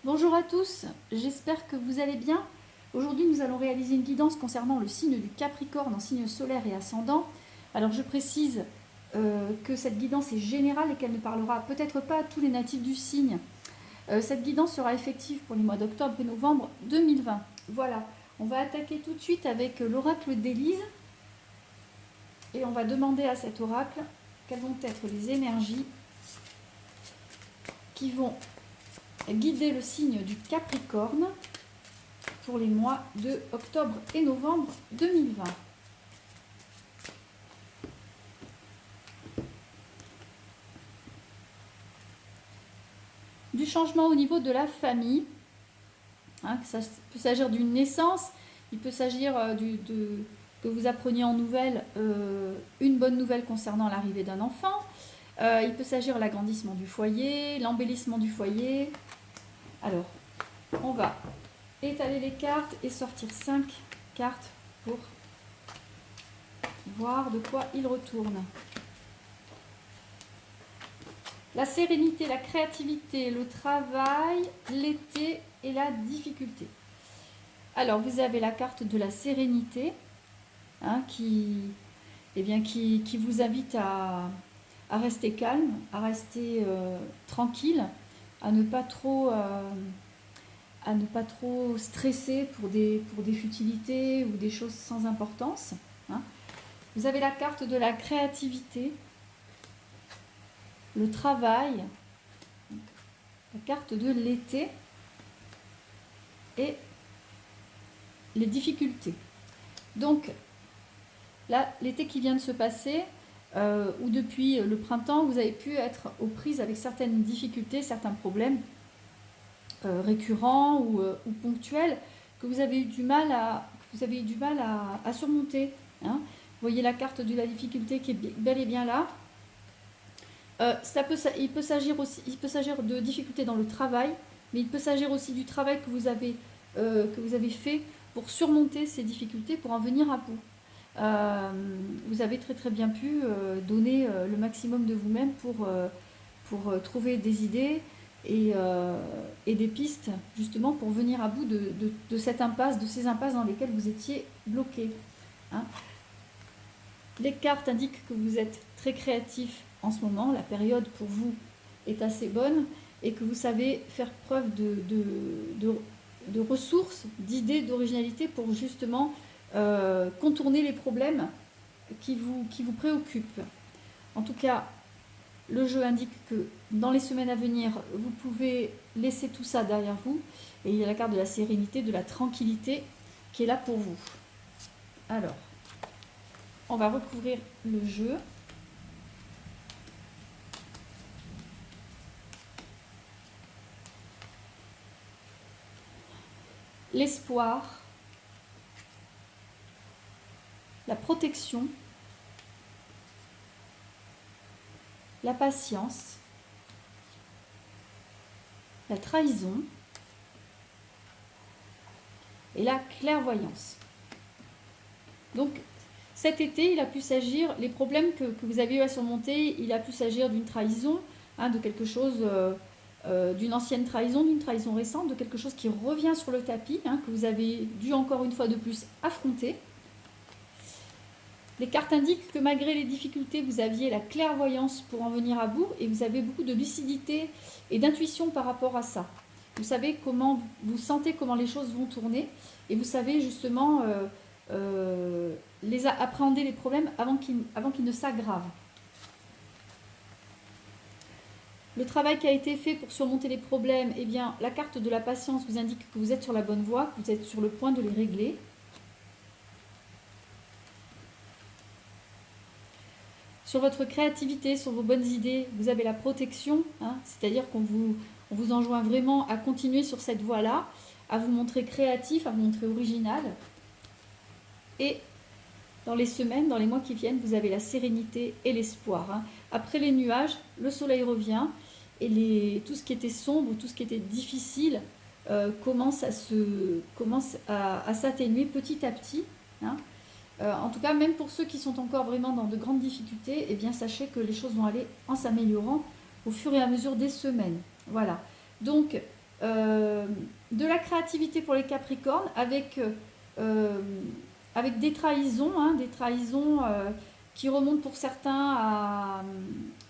Bonjour à tous, j'espère que vous allez bien. Aujourd'hui, nous allons réaliser une guidance concernant le signe du Capricorne en signe solaire et ascendant. Alors, je précise que cette guidance est générale et qu'elle ne parlera peut-être pas à tous les natifs du signe. Cette guidance sera effective pour les mois d'octobre et novembre 2020. Voilà, on va attaquer tout de suite avec l'oracle d'Élise et on va demander à cet oracle quelles vont être les énergies qui vont guider le signe du Capricorne pour les mois de octobre et novembre 2020. Du changement au niveau de la famille, ça peut s'agir d'une naissance, il peut s'agir que vous appreniez en nouvelle une bonne nouvelle concernant l'arrivée d'un enfant, il peut s'agir de l'agrandissement du foyer, l'embellissement du foyer. Alors, on va étaler les cartes et sortir 5 cartes pour voir de quoi il retourne. La sérénité, la créativité, le travail, l'été et la difficulté. Alors, vous avez la carte de la sérénité qui vous invite à rester calme, à rester tranquille, à ne pas trop stresser pour des futilités ou des choses sans importance. Vous avez la carte de la créativité, le travail, la carte de l'été et les difficultés. Donc, là, l'été qui vient de se passer, ou depuis le printemps, vous avez pu être aux prises avec certaines difficultés, certains problèmes récurrents ou ponctuels que vous avez eu du mal à surmonter. Vous voyez la carte de la difficulté qui est bel et bien là. Il peut s'agir de difficultés dans le travail, mais il peut s'agir aussi du travail que vous avez fait pour surmonter ces difficultés, pour en venir à bout. Vous avez très bien pu donner le maximum de vous-même pour trouver des idées et des pistes justement pour venir à bout de cette impasse, de ces impasses dans lesquelles vous étiez bloqué. Les cartes indiquent que vous êtes très créatif en ce moment, la période pour vous est assez bonne et que vous savez faire preuve de ressources, d'idées, d'originalité pour justement contourner les problèmes qui vous préoccupent. En tout cas, le jeu indique que dans les semaines à venir, vous pouvez laisser tout ça derrière vous. Et il y a la carte de la sérénité, de la tranquillité qui est là pour vous. Alors, on va recouvrir le jeu. L'espoir, la protection, la patience, la trahison et la clairvoyance. Donc, cet été, il a pu s'agir, les problèmes que vous avez eu à surmonter, il a pu s'agir d'une trahison, de quelque chose, d'une ancienne trahison, d'une trahison récente, de quelque chose qui revient sur le tapis, que vous avez dû encore une fois de plus affronter. Les cartes indiquent que malgré les difficultés, vous aviez la clairvoyance pour en venir à bout et vous avez beaucoup de lucidité et d'intuition par rapport à ça. Vous savez comment, vous sentez comment les choses vont tourner et vous savez justement appréhender les problèmes avant qu'ils ne s'aggravent. Le travail qui a été fait pour surmonter les problèmes, eh bien, la carte de la patience vous indique que vous êtes sur la bonne voie, que vous êtes sur le point de les régler. Sur votre créativité, sur vos bonnes idées, vous avez la protection, c'est-à-dire qu'on vous enjoint vraiment à continuer sur cette voie-là, à vous montrer créatif, à vous montrer original. Et dans les semaines, dans les mois qui viennent, vous avez la sérénité et l'espoir. Après les nuages, le soleil revient et tout ce qui était sombre, tout ce qui était difficile commence à s'atténuer petit à petit. En tout cas, même pour ceux qui sont encore vraiment dans de grandes difficultés, eh bien, sachez que les choses vont aller en s'améliorant au fur et à mesure des semaines. Voilà. Donc, de la créativité pour les Capricornes avec des trahisons, hein, qui remontent pour certains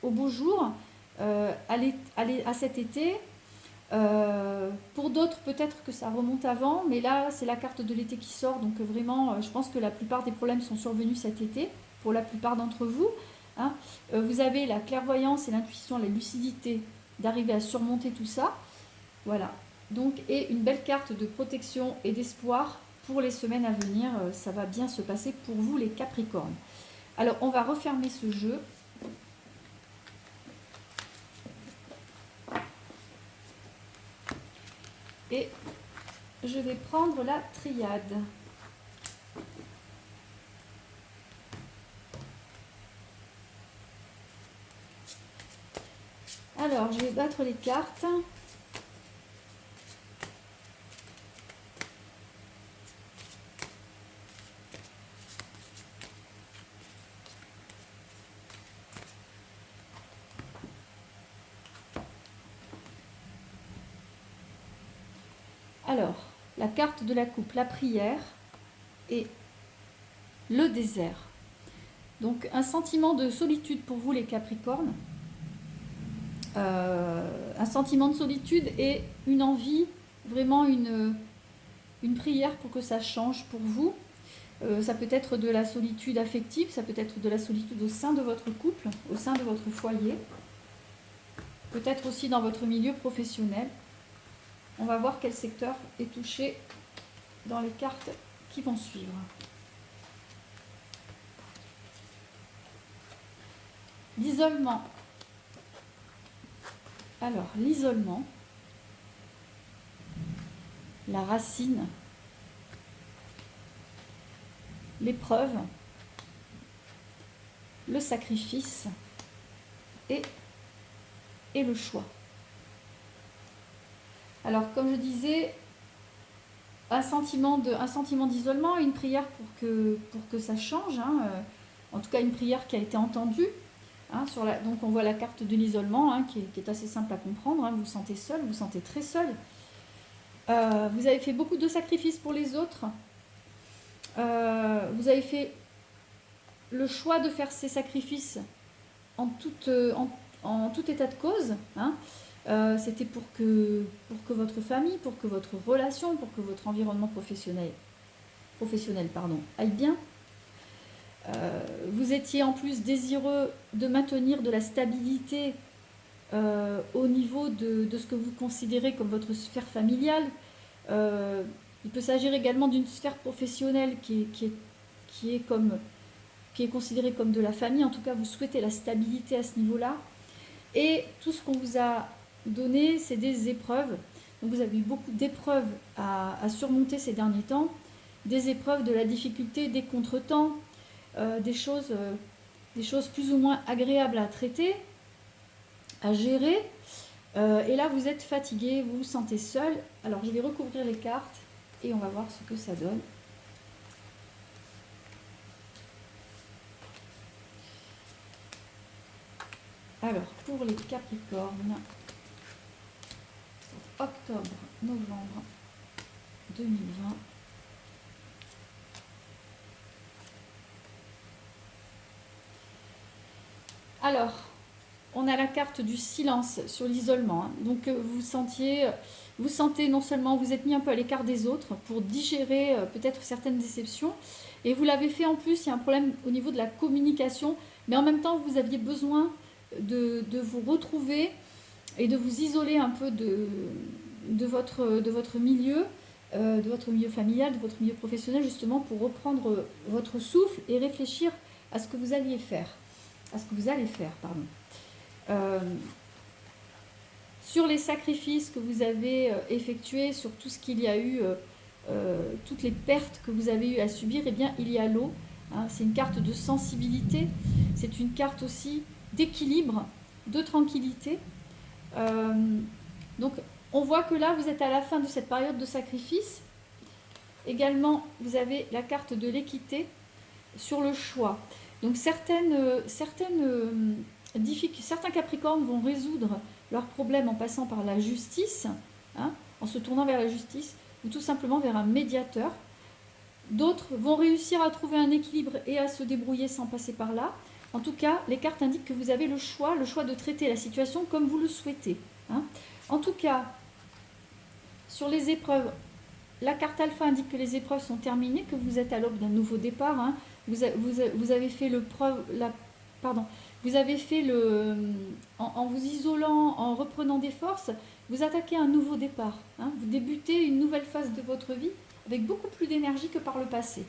au beau jour, à cet été. Pour d'autres, peut-être que ça remonte avant, mais là, c'est la carte de l'été qui sort, donc vraiment, je pense que la plupart des problèmes sont survenus cet été, pour la plupart d'entre vous. Hein. Vous avez la clairvoyance et l'intuition, la lucidité d'arriver à surmonter tout ça. Voilà. Donc, et une belle carte de protection et d'espoir pour les semaines à venir. Ça va bien se passer pour vous, les Capricornes. Alors, on va refermer ce jeu. Et je vais prendre la triade. Alors, je vais battre les cartes. Alors, la carte de la coupe, la prière et le désert. Donc, un sentiment de solitude pour vous, les Capricornes. Un sentiment de solitude et une envie, vraiment une prière pour que ça change pour vous. Ça peut être de la solitude affective, ça peut être de la solitude au sein de votre couple, au sein de votre foyer. Peut-être aussi dans votre milieu professionnel. On va voir quel secteur est touché dans les cartes qui vont suivre. L'isolement. Alors, l'isolement, la racine, l'épreuve, le sacrifice et le choix. Alors, comme je disais, un sentiment d'isolement, une prière pour que ça change, hein, en tout cas une prière qui a été entendue. Hein, donc on voit la carte de l'isolement, hein, qui est assez simple à comprendre. Hein, vous vous sentez seul, vous vous sentez très seul. Vous avez fait beaucoup de sacrifices pour les autres. Vous avez fait le choix de faire ces sacrifices en tout état de cause. Hein. C'était pour que votre famille, pour que votre relation, pour que votre environnement professionnel aille bien. Vous étiez en plus désireux de maintenir de la stabilité au niveau de ce que vous considérez comme votre sphère familiale. Il peut s'agir également d'une sphère professionnelle qui est considérée comme de la famille. En tout cas, vous souhaitez la stabilité à ce niveau-là. Et tout ce qu'on vous a donné, c'est des épreuves. Donc vous avez eu beaucoup d'épreuves à surmonter ces derniers temps. Des épreuves, de la difficulté, des contretemps, des choses plus ou moins agréables à traiter, à gérer. Et là, vous êtes fatigué, vous vous sentez seul. Alors, je vais recouvrir les cartes et on va voir ce que ça donne. Alors, pour les Capricornes, octobre-novembre 2020. Alors, on a la carte du silence sur l'isolement. Hein. Donc, vous sentez non seulement, vous êtes mis un peu à l'écart des autres pour digérer peut-être certaines déceptions. Et vous l'avez fait en plus, il y a un problème au niveau de la communication. Mais en même temps, vous aviez besoin de vous retrouver et de vous isoler un peu de votre milieu, de votre milieu familial, de votre milieu professionnel, justement pour reprendre votre souffle et réfléchir à ce que vous alliez faire. Sur les sacrifices que vous avez effectués, sur tout ce qu'il y a eu, toutes les pertes que vous avez eu à subir, eh bien il y a l'eau. Hein, c'est une carte de sensibilité, c'est une carte aussi d'équilibre, de tranquillité. Donc on voit que là vous êtes à la fin de cette période de sacrifice. Également vous avez la carte de l'équité sur le choix. Donc certains Capricornes vont résoudre leurs problèmes en passant par la justice. Hein. en se tournant vers la justice ou tout simplement vers un médiateur. D'autres vont réussir à trouver un équilibre et à se débrouiller sans passer par là. En tout cas, les cartes indiquent que vous avez le choix de traiter la situation comme vous le souhaitez. Hein. En tout cas, sur les épreuves, la carte alpha indique que les épreuves sont terminées, que vous êtes à l'aube d'un nouveau départ. Hein. Vous avez fait en vous isolant, en reprenant des forces, vous attaquez un nouveau départ. Hein. Vous débutez une nouvelle phase de votre vie avec beaucoup plus d'énergie que par le passé.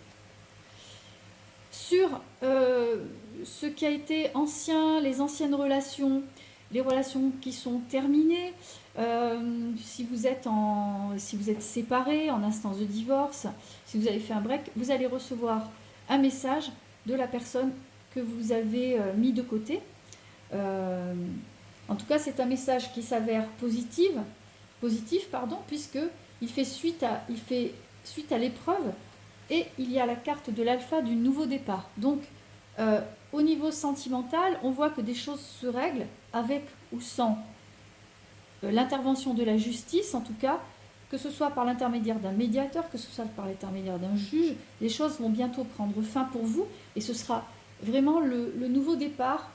Sur ce qui a été ancien, les anciennes relations, les relations qui sont terminées, si vous êtes séparés, en instance de divorce, si vous avez fait un break, vous allez recevoir un message de la personne que vous avez mis de côté. En tout cas, c'est un message qui s'avère positif, puisqu'il fait suite à l'épreuve, et il y a la carte de l'alpha du nouveau départ. Donc, au niveau sentimental, on voit que des choses se règlent avec ou sans l'intervention de la justice, en tout cas, que ce soit par l'intermédiaire d'un médiateur, que ce soit par l'intermédiaire d'un juge. Les choses vont bientôt prendre fin pour vous, et ce sera vraiment le nouveau départ,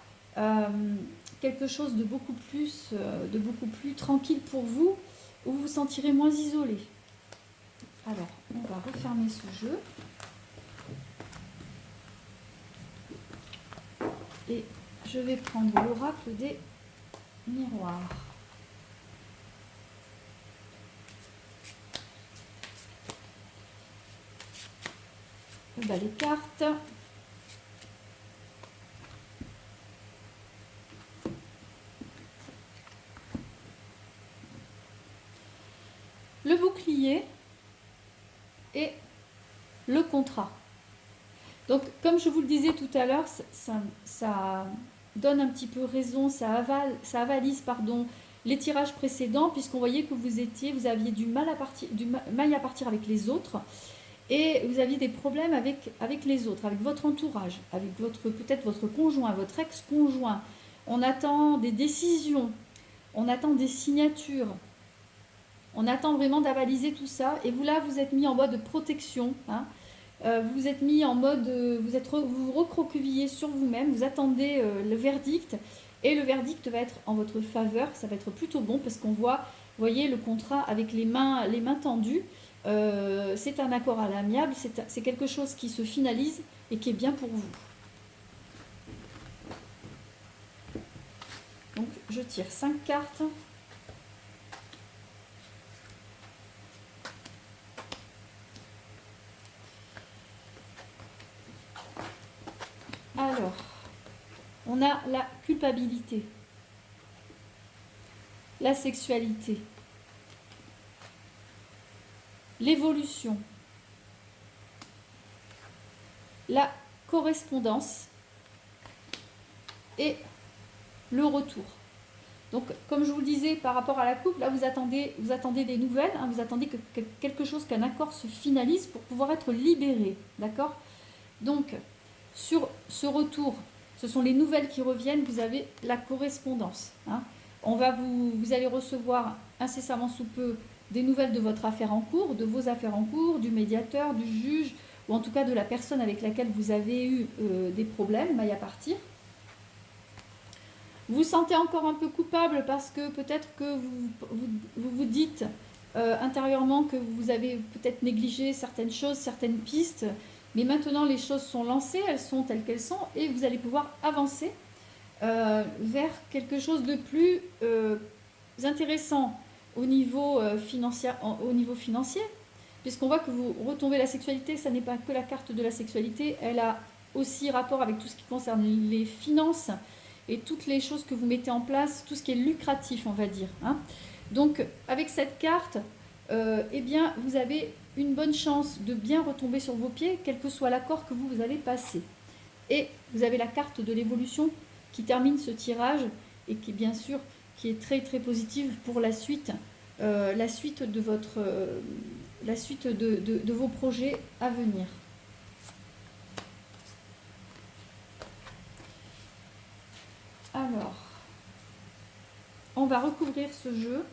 quelque chose de beaucoup plus tranquille pour vous, où vous vous sentirez moins isolé. Alors, on va refermer ce jeu. Et je vais prendre l'oracle des miroirs. Les cartes. Le bouclier et le contrat. Donc, comme je vous le disais tout à l'heure, ça donne un petit peu raison, ça avalise les tirages précédents, puisqu'on voyait que vous aviez du mal à partir avec les autres, et vous aviez des problèmes avec les autres, avec votre entourage, avec peut-être votre conjoint, votre ex-conjoint. On attend des décisions, on attend des signatures, on attend vraiment d'avaliser tout ça, et vous vous êtes mis en mode protection, hein. Vous êtes mis en mode, vous recroquevillez sur vous-même, vous attendez le verdict, et le verdict va être en votre faveur, ça va être plutôt bon, parce qu'on voit, vous voyez, le contrat avec les mains tendues, c'est un accord à l'amiable, c'est quelque chose qui se finalise et qui est bien pour vous. Donc je tire 5 cartes. Alors, on a la culpabilité, la sexualité, l'évolution, la correspondance et le retour. Donc, comme je vous le disais, par rapport à la couple, là, vous attendez des nouvelles, hein, vous attendez que quelque chose, qu'un accord se finalise pour pouvoir être libéré, d'accord? Donc, sur ce retour, ce sont les nouvelles qui reviennent, vous avez la correspondance. Hein. Vous allez recevoir incessamment sous peu des nouvelles de votre affaire en cours, de vos affaires en cours, du médiateur, du juge, ou en tout cas de la personne avec laquelle vous avez eu des problèmes, maille à partir. Vous vous sentez encore un peu coupable parce que peut-être que vous dites intérieurement que vous avez peut-être négligé certaines choses, certaines pistes, mais maintenant les choses sont lancées, elles sont telles qu'elles sont, et vous allez pouvoir avancer vers quelque chose de plus intéressant au niveau financier, puisqu'on voit que vous retombez la sexualité, ça n'est pas que la carte de la sexualité, elle a aussi rapport avec tout ce qui concerne les finances et toutes les choses que vous mettez en place, tout ce qui est lucratif, on va dire. Hein. Donc, avec cette carte, eh bien, vous avez une bonne chance de bien retomber sur vos pieds, quel que soit l'accord que vous allez passer. Et vous avez la carte de l'évolution qui termine ce tirage et qui, bien sûr, qui est très très positive pour la suite de vos projets à venir. Alors, on va recouvrir ce jeu.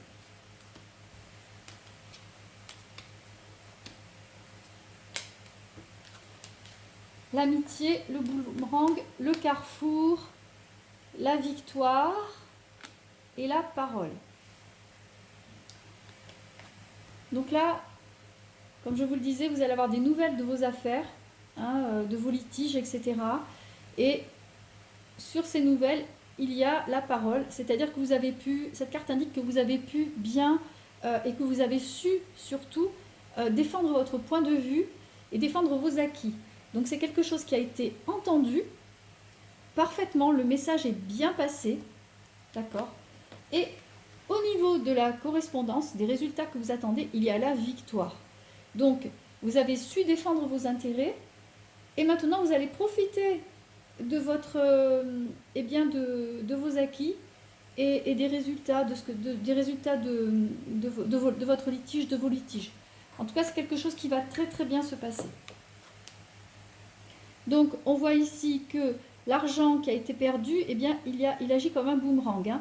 l'amitié, le boomerang, le carrefour, la victoire et la parole. Donc là, comme je vous le disais, vous allez avoir des nouvelles de vos affaires, hein, de vos litiges, etc. Et sur ces nouvelles, il y a la parole, c'est-à-dire que vous avez pu, cette carte indique que vous avez pu bien et que vous avez su surtout défendre votre point de vue et défendre vos acquis. Donc c'est quelque chose qui a été entendu parfaitement, le message est bien passé, d'accord. Et au niveau de la correspondance, des résultats que vous attendez, il y a la victoire. Donc vous avez su défendre vos intérêts et maintenant vous allez profiter de votre, eh bien de vos acquis et des résultats de votre litige, de vos litiges. En tout cas, c'est quelque chose qui va très très bien se passer. Donc, on voit ici que l'argent qui a été perdu, eh bien, il agit comme un boomerang. Hein.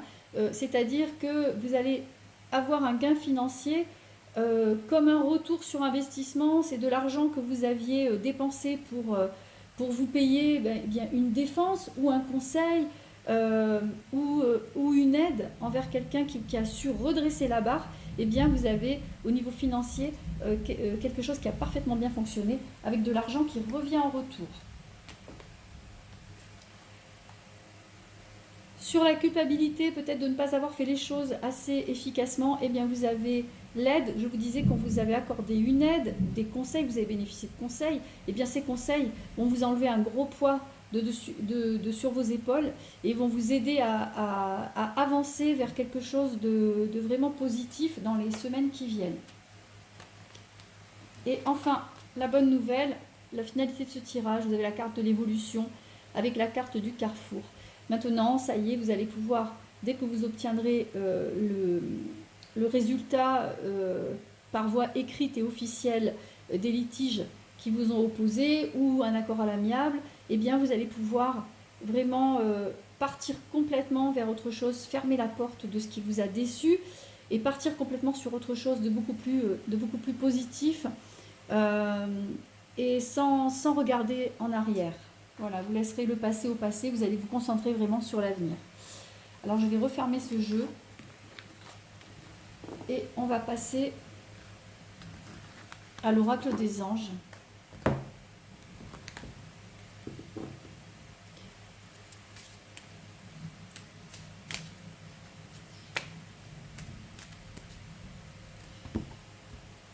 C'est-à-dire que vous allez avoir un gain financier comme un retour sur investissement. C'est de l'argent que vous aviez dépensé pour vous payer bien, une défense ou un conseil ou une aide envers quelqu'un qui a su redresser la barre. Eh bien, vous avez au niveau financier quelque chose qui a parfaitement bien fonctionné avec de l'argent qui revient en retour. Sur la culpabilité, peut-être de ne pas avoir fait les choses assez efficacement, eh bien vous avez l'aide. Je vous disais qu'on vous avait accordé une aide, des conseils, vous avez bénéficié de conseils. Eh bien ces conseils vont vous enlever un gros poids sur vos épaules et vont vous aider à avancer vers quelque chose de vraiment positif dans les semaines qui viennent. Et enfin, la bonne nouvelle, la finalité de ce tirage, vous avez la carte de l'évolution avec la carte du carrefour. Maintenant, ça y est, vous allez pouvoir, dès que vous obtiendrez le résultat par voie écrite et officielle des litiges qui vous ont opposé ou un accord à l'amiable, eh bien vous allez pouvoir vraiment partir complètement vers autre chose, fermer la porte de ce qui vous a déçu et partir complètement sur autre chose de beaucoup plus positif et sans regarder en arrière. Voilà, vous laisserez le passé au passé, vous allez vous concentrer vraiment sur l'avenir. Alors je vais refermer ce jeu et on va passer à l'oracle des anges.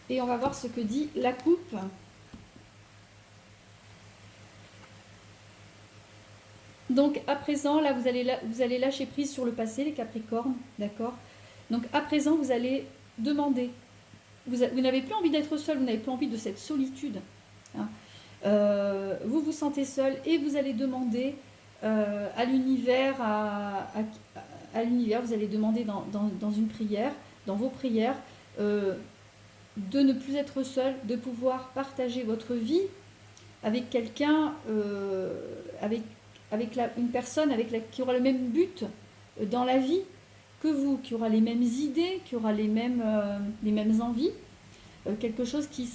Et on va voir ce que dit la coupe. Donc à présent, là vous allez lâcher prise sur le passé, les Capricornes, d'accord. Donc à présent, vous allez demander. Vous n'avez plus envie d'être seul, vous n'avez plus envie de cette solitude. Hein. Vous vous sentez seul et vous allez demander à l'univers, à l'univers, vous allez demander dans une prière, dans vos prières, de ne plus être seul, de pouvoir partager votre vie avec quelqu'un, avec une personne qui aura le même but dans la vie que vous, qui aura les mêmes idées, qui aura les mêmes envies, quelque chose qui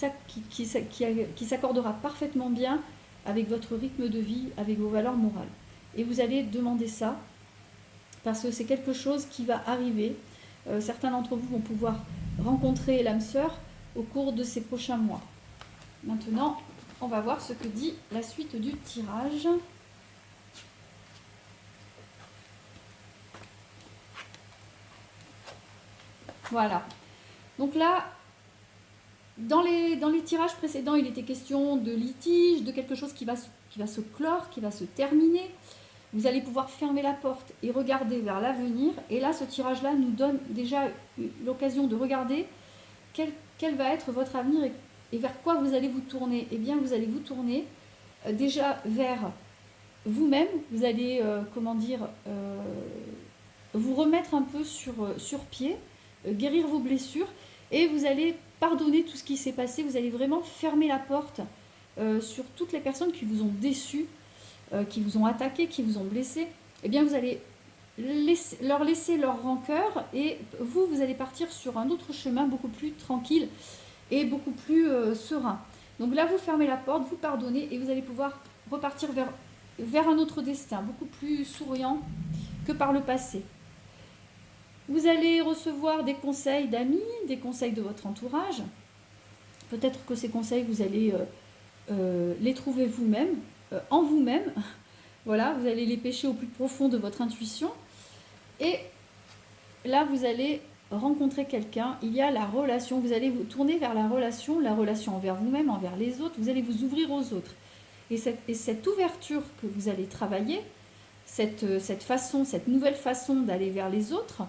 s'accordera parfaitement bien avec votre rythme de vie, avec vos valeurs morales. Et vous allez demander ça, parce que c'est quelque chose qui va arriver. Certains d'entre vous vont pouvoir rencontrer l'âme sœur au cours de ces prochains mois. Maintenant, on va voir ce que dit la suite du tirage. Voilà. Donc là, dans les tirages précédents, il était question de litige, de quelque chose qui va se clore, qui va se terminer. Vous allez pouvoir fermer la porte et regarder vers l'avenir. Et là, ce tirage-là nous donne déjà l'occasion de regarder quel va être votre avenir et vers quoi vous allez vous tourner. Eh bien, vous allez vous tourner déjà vers vous-même. Vous allez, vous remettre un peu sur pied, guérir vos blessures et vous allez pardonner tout ce qui s'est passé. Vous allez vraiment fermer la porte sur toutes les personnes qui vous ont déçu, qui vous ont attaqué, qui vous ont blessé. Eh bien, vous allez leur laisser leur rancœur et vous allez partir sur un autre chemin beaucoup plus tranquille et beaucoup plus serein. Donc là, vous fermez la porte, vous pardonnez et vous allez pouvoir repartir vers un autre destin, beaucoup plus souriant que par le passé. Vous allez recevoir des conseils d'amis, des conseils de votre entourage. Peut-être que ces conseils, vous allez les trouver vous-même, en vous-même. Voilà, vous allez les pêcher au plus profond de votre intuition. Et là, vous allez rencontrer quelqu'un. Il y a la relation. Vous allez vous tourner vers la relation envers vous-même, envers les autres. Vous allez vous ouvrir aux autres. Et cette ouverture que vous allez travailler, cette nouvelle façon d'aller vers les autres,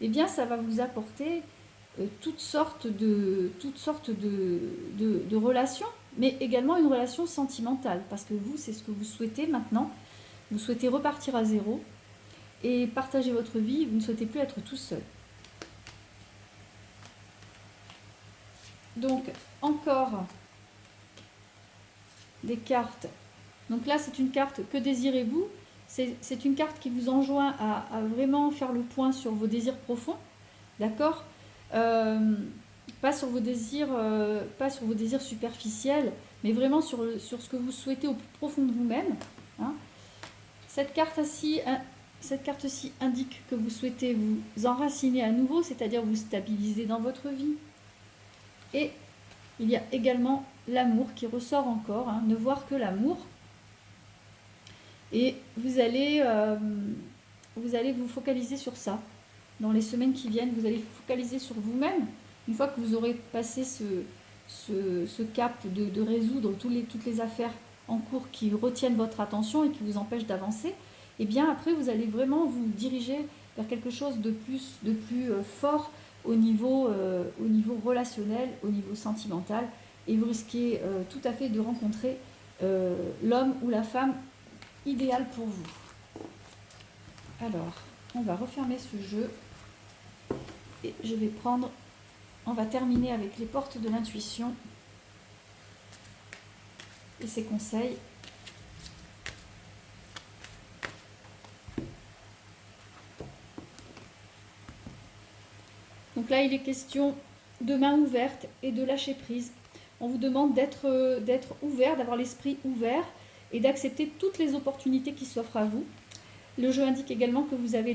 eh bien, ça va vous apporter toutes sortes de relations, mais également une relation sentimentale, parce que vous, c'est ce que vous souhaitez maintenant. Vous souhaitez repartir à zéro et partager votre vie. Vous ne souhaitez plus être tout seul. Donc, encore des cartes. Donc là, c'est une carte « Que désirez-vous » C'est une carte qui vous enjoint à vraiment faire le point sur vos désirs profonds, d'accord, pas sur vos désirs superficiels, mais vraiment sur ce que vous souhaitez au plus profond de vous-même. Hein. Cette carte-ci indique que vous souhaitez vous enraciner à nouveau, c'est-à-dire vous stabiliser dans votre vie. Et il y a également l'amour qui ressort encore, hein, ne voir que l'amour. Et vous allez vous focaliser sur ça. Dans les semaines qui viennent, vous allez vous focaliser sur vous-même. Une fois que vous aurez passé ce cap de résoudre toutes les affaires en cours qui retiennent votre attention et qui vous empêchent d'avancer, et bien après, vous allez vraiment vous diriger vers quelque chose de plus fort au niveau relationnel, au niveau sentimental. Et vous risquez tout à fait de rencontrer l'homme ou la femme idéal pour vous. Alors, on va refermer ce jeu et on va terminer avec les portes de l'intuition et ses conseils. Donc là, il est question de main ouverte et de lâcher prise. On vous demande d'être ouvert, d'avoir l'esprit ouvert et d'accepter toutes les opportunités qui s'offrent à vous. Le jeu indique également que vous avez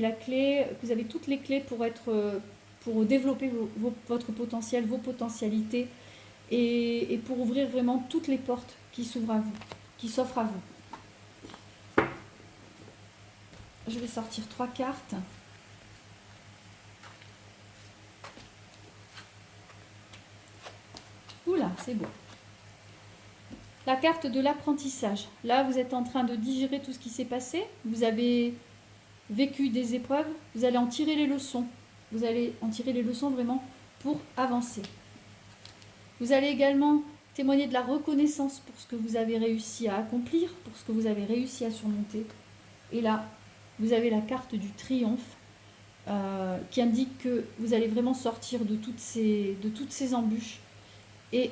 toutes les clés pour développer votre potentiel, vos potentialités et pour ouvrir vraiment toutes les portes qui s'offrent à vous. Je vais sortir 3 cartes. Oula, c'est beau. La carte de l'apprentissage. Là, vous êtes en train de digérer tout ce qui s'est passé. Vous avez vécu des épreuves. Vous allez en tirer les leçons. Vous allez en tirer les leçons vraiment pour avancer. Vous allez également témoigner de la reconnaissance pour ce que vous avez réussi à accomplir, pour ce que vous avez réussi à surmonter. Et là, vous avez la carte du triomphe qui indique que vous allez vraiment sortir de toutes ces embûches et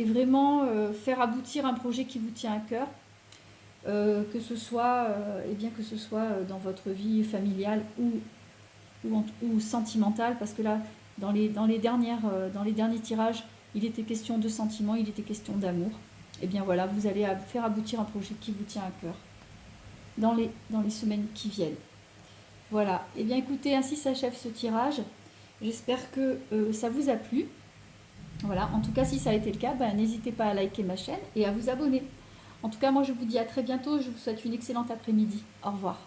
vraiment faire aboutir un projet qui vous tient à cœur, que ce soit dans votre vie familiale ou sentimentale, parce que là, dans les derniers tirages, il était question de sentiments, il était question d'amour. Et bien voilà, vous allez faire aboutir un projet qui vous tient à cœur dans les semaines qui viennent. Voilà, et bien écoutez, ainsi s'achève ce tirage. J'espère que ça vous a plu. Voilà, en tout cas, si ça a été le cas, n'hésitez pas à liker ma chaîne et à vous abonner. En tout cas, moi, je vous dis à très bientôt. Je vous souhaite une excellente après-midi. Au revoir.